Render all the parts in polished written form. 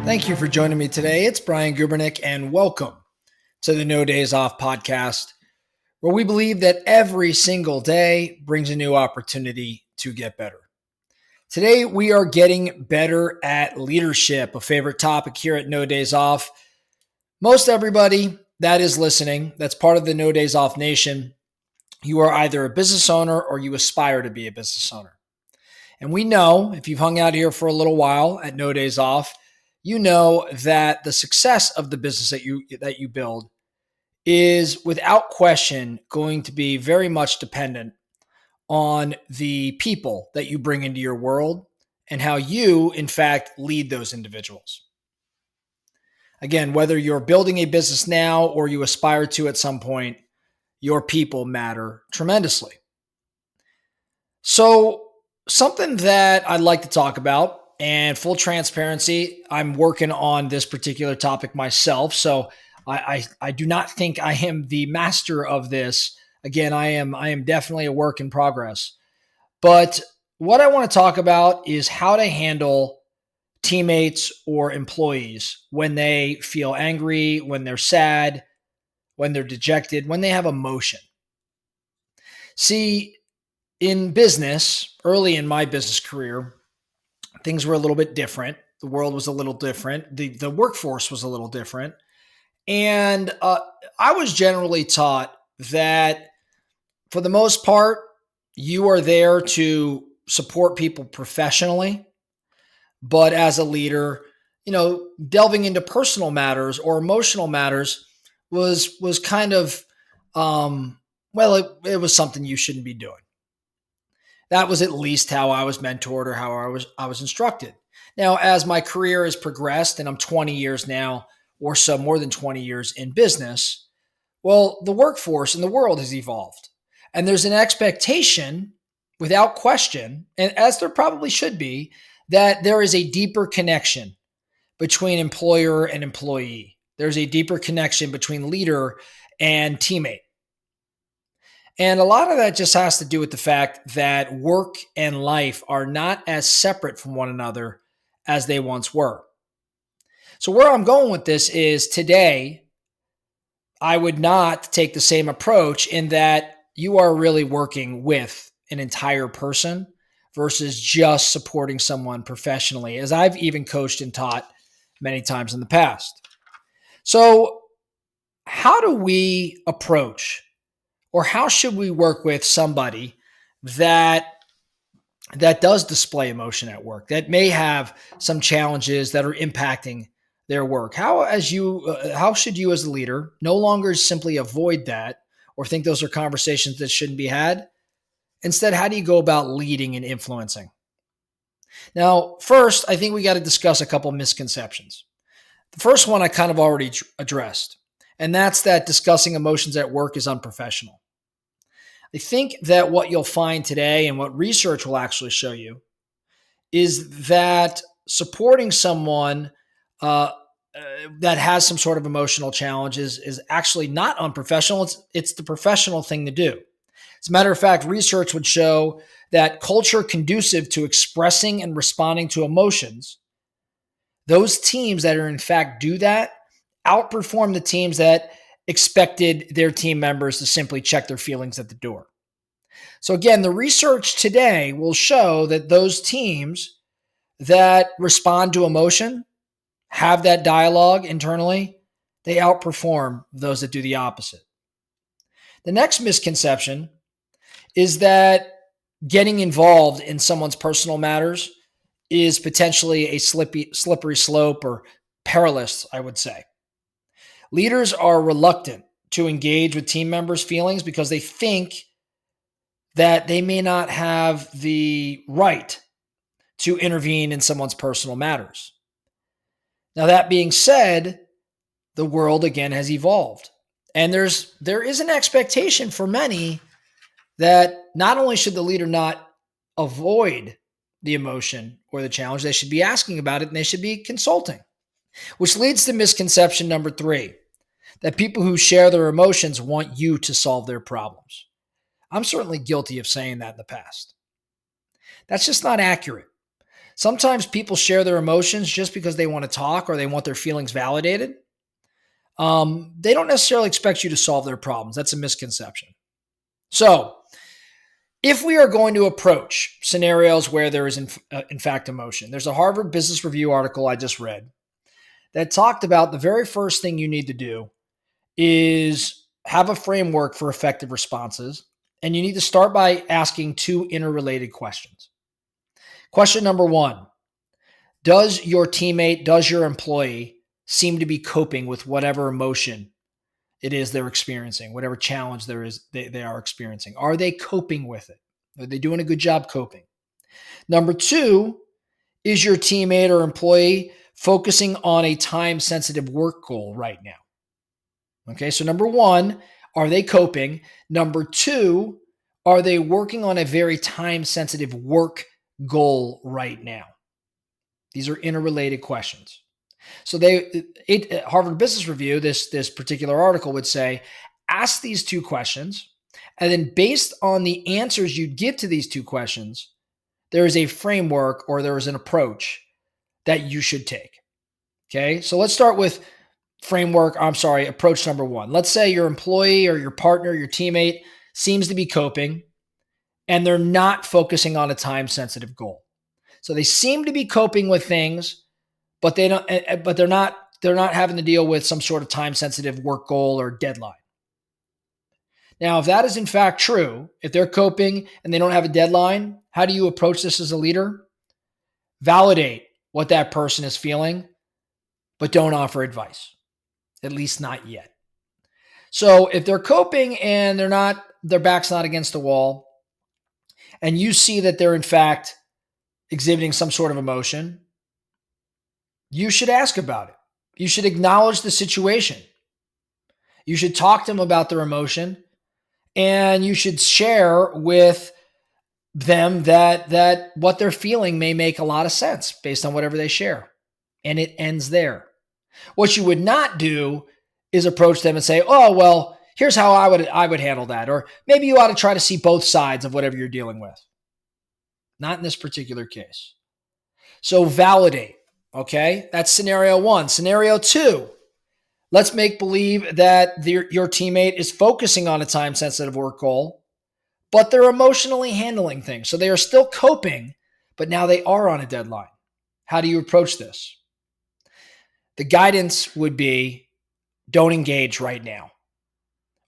Thank you for joining me today. It's Brian Gubernick, and welcome to the No Days Off podcast, where we believe that every single day brings a new opportunity to get better. Today, we are getting better at leadership, a favorite topic here at No Days Off. Most everybody that is listening, that's part of the No Days Off Nation, you are either a business owner or you aspire to be a business owner. And we know, if you've hung out here for a little while at No Days Off, you know that the success of the business that you build is without question going to be very much dependent on the people that you bring into your world and how you, in fact, lead those individuals. Again, whether you're building a business now or you aspire to at some point, your people matter tremendously. So, something that I'd like to talk about, and full transparency, I'm working on this particular topic myself. So I do not think I am the master of this. Again, I am definitely a work in progress. But what I want to talk about is how to handle teammates or employees when they feel angry, when they're sad, when they're dejected, when they have emotion. See, in business, early in my business career, things were a little bit different. The world was a little different. The workforce was a little different. And I was generally taught that for the most part, you are there to support people professionally. But as a leader, delving into personal matters or emotional matters was kind of, it was something you shouldn't be doing. That was at least how I was mentored or how I was instructed. Now, as my career has progressed, and I'm 20 years now or so, more than 20 years in business, well, the workforce and the world has evolved. And there's an expectation, without question, and as there probably should be, that there is a deeper connection between employer and employee. There's a deeper connection between leader and teammate. And a lot of that just has to do with the fact that work and life are not as separate from one another as they once were. So where I'm going with this is today, I would not take the same approach in that you are really working with an entire person versus just supporting someone professionally, as I've even coached and taught many times in the past. So how do we approach, or how should we work with somebody that does display emotion at work, that may have some challenges that are impacting their work? How should you as a leader no longer simply avoid that or think those are conversations that shouldn't be had? Instead, how do you go about leading and influencing? Now, first, I think we got to discuss a couple of misconceptions. The first one I kind of already addressed, and that's that discussing emotions at work is unprofessional. I think that what you'll find today and what research will actually show you is that supporting someone that has some sort of emotional challenges is actually not unprofessional. It's the professional thing to do. As a matter of fact, research would show that culture conducive to expressing and responding to emotions, those teams that are in fact do that outperform the teams that expected their team members to simply check their feelings at the door. So again, the research today will show that those teams that respond to emotion, have that dialogue internally, they outperform those that do the opposite. The next misconception is that getting involved in someone's personal matters is potentially a slippery slope or perilous, I would say. Leaders are reluctant to engage with team members' feelings because they think that they may not have the right to intervene in someone's personal matters. Now, that being said, the world again has evolved. And there is an expectation for many that not only should the leader not avoid the emotion or the challenge, they should be asking about it and they should be consulting. Which leads to misconception number 3, that people who share their emotions want you to solve their problems. I'm certainly guilty of saying that in the past. That's just not accurate. Sometimes people share their emotions just because they want to talk or they want their feelings validated. They don't necessarily expect you to solve their problems. That's a misconception. So, if we are going to approach scenarios where there is, in fact, emotion, there's a Harvard Business Review article I just read that talked about the very first thing you need to do is have a framework for effective responses. And you need to start by asking two interrelated questions. Question number one: does your teammate, does your employee seem to be coping with whatever emotion it is they're experiencing, whatever challenge there is they are experiencing? Are they coping with it? Are they doing a good job coping? Number two, is your teammate or employee focusing on a time sensitive work goal right now? Okay, so number one, are they coping? Number two, are they working on a very time sensitive work goal right now? These are interrelated questions. So Harvard Business Review, this particular article would say, ask these two questions, and then based on the answers you'd give to these two questions, there is a framework or there is an approach that you should take. Okay, so let's start with approach number one. Let's say your employee or your partner, your teammate seems to be coping and they're not focusing on a time sensitive goal. So they seem to be coping with things, but they're not having to deal with some sort of time sensitive work goal or deadline. Now, if that is in fact true, if they're coping and they don't have a deadline, how do you approach this as a leader? Validate what that person is feeling, but don't offer advice, at least not yet. So if they're coping and their back's not against the wall, and you see that they're in fact exhibiting some sort of emotion, you should ask about it. You should acknowledge the situation. You should talk to them about their emotion, and you should share with them that what they're feeling may make a lot of sense based on whatever they share. And it ends there. What you would not do is approach them and say, oh, well, here's how I would handle that. Or maybe you ought to try to see both sides of whatever you're dealing with. Not in this particular case. So validate. Okay, that's scenario one. Scenario two, let's make believe that your teammate is focusing on a time-sensitive work goal, but they're emotionally handling things. So they are still coping, but now they are on a deadline. How do you approach this? The guidance would be, don't engage right now.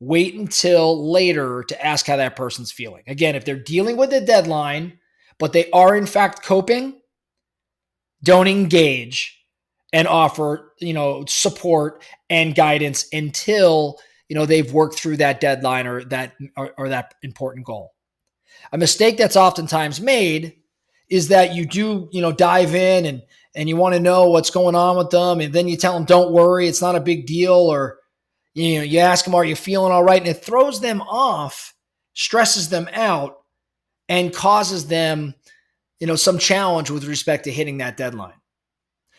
Wait until later to ask how that person's feeling. Again, if they're dealing with a deadline, but they are in fact coping, don't engage and offer, support and guidance until, they've worked through that deadline or that important goal. A mistake that's oftentimes made is that you do, dive in and you want to know what's going on with them. And then you tell them, don't worry, it's not a big deal. Or, you ask them, are you feeling all right? And it throws them off, stresses them out, and causes them, some challenge with respect to hitting that deadline.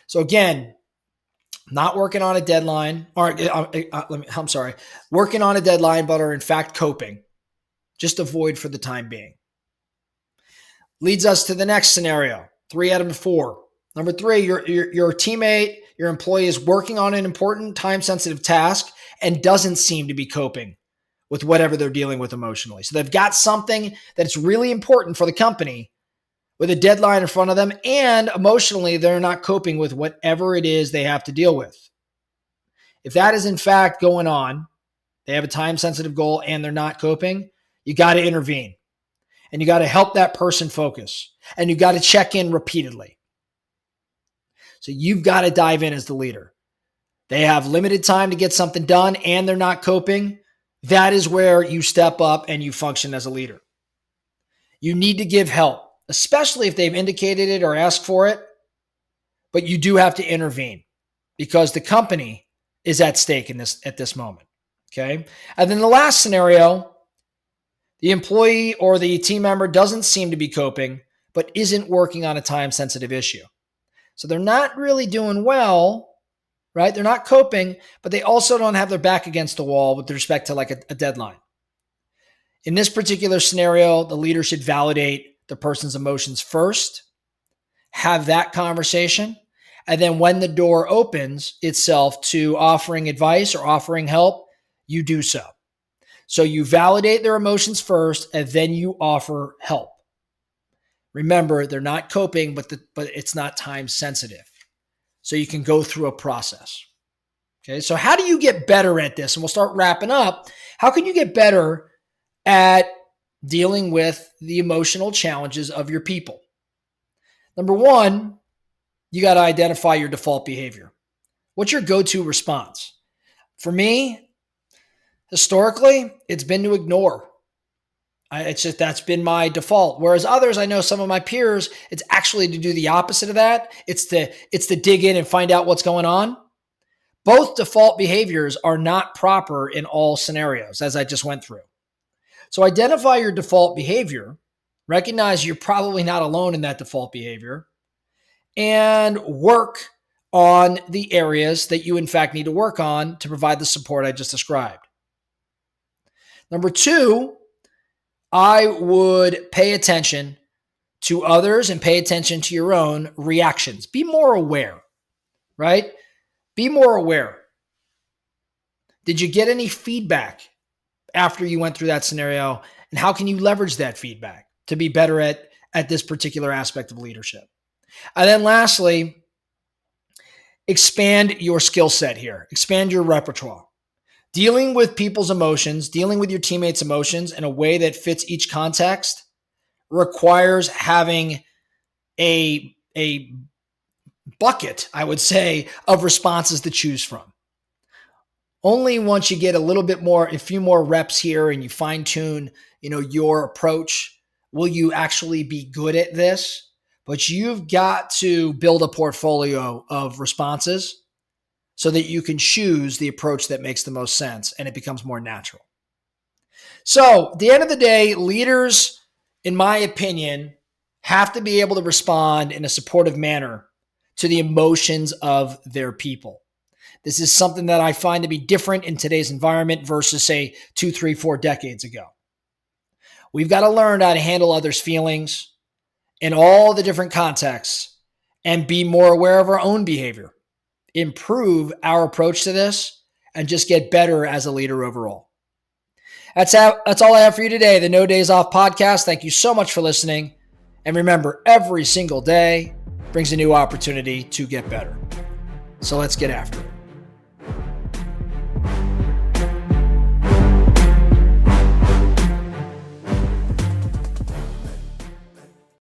So again, not working on a deadline, working on a deadline, but are in fact coping. Just avoid for the time being. Leads us to the next scenario, 3 out of 4. Number 3, your teammate, your employee is working on an important time-sensitive task and doesn't seem to be coping with whatever they're dealing with emotionally. So they've got something that's really important for the company with a deadline in front of them, and emotionally, they're not coping with whatever it is they have to deal with. If that is in fact going on, they have a time-sensitive goal and they're not coping, you got to intervene. And you got to help that person focus. And you got to check in repeatedly. So you've got to dive in as the leader. They have limited time to get something done and they're not coping. That is where you step up and you function as a leader. You need to give help, especially if they've indicated it or asked for it. But you do have to intervene because the company is at stake at this moment. Okay. And then the last scenario, the employee or the team member doesn't seem to be coping, but isn't working on a time-sensitive issue. So they're not really doing well, right? They're not coping, but they also don't have their back against the wall with respect to like a deadline. In this particular scenario, the leader should validate the person's emotions first, have that conversation. And then when the door opens itself to offering advice or offering help, you do so. So you validate their emotions first, and then you offer help. Remember, they're not coping, but it's not time sensitive. So you can go through a process. Okay, so how do you get better at this? And we'll start wrapping up. How can you get better at dealing with the emotional challenges of your people? Number one, you got to identify your default behavior. What's your go-to response? For me, historically, it's been to ignore. It's just that's been my default. Whereas others, I know some of my peers, it's actually to do the opposite of that. It's to dig in and find out what's going on. Both default behaviors are not proper in all scenarios, as I just went through. So identify your default behavior, recognize you're probably not alone in that default behavior, and work on the areas that you in fact need to work on to provide the support I just described. Number two, I would pay attention to others and pay attention to your own reactions. Be more aware, right? Be more aware. Did you get any feedback after you went through that scenario? And how can you leverage that feedback to be better at this particular aspect of leadership? And then lastly, expand your skill set here. Expand your repertoire. Dealing with people's emotions, dealing with your teammates' emotions in a way that fits each context requires having a bucket, I would say, of responses to choose from. Only once you get a few more reps here and you fine tune, your approach, will you actually be good at this. But you've got to build a portfolio of responses so that you can choose the approach that makes the most sense and it becomes more natural. So at the end of the day, leaders, in my opinion, have to be able to respond in a supportive manner to the emotions of their people. This is something that I find to be different in today's environment versus, say, 2, 3, 4 decades ago. We've got to learn how to handle others' feelings in all the different contexts and be more aware of our own behavior, improve our approach to this, and just get better as a leader overall. That's all I have for you today, the No Days Off podcast. Thank you so much for listening. And remember, every single day brings a new opportunity to get better. So let's get after it.